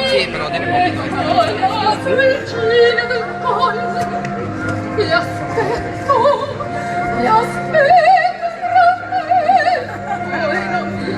Sí, pero tiene poquito. Ti aspetto fra me, poi non mi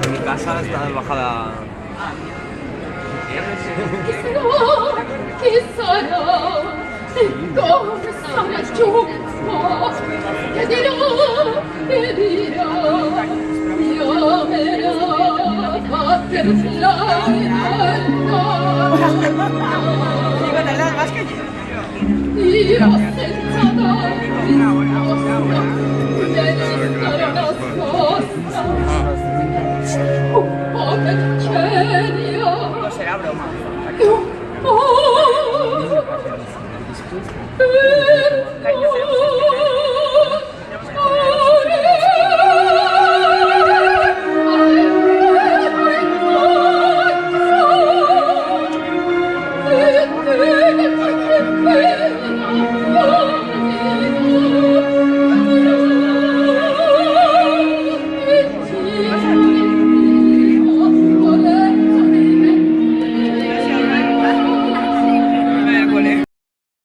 Mi casa está bajada. Chi sarà e come sarà giunto che dirò io amerò per io senza dare risposta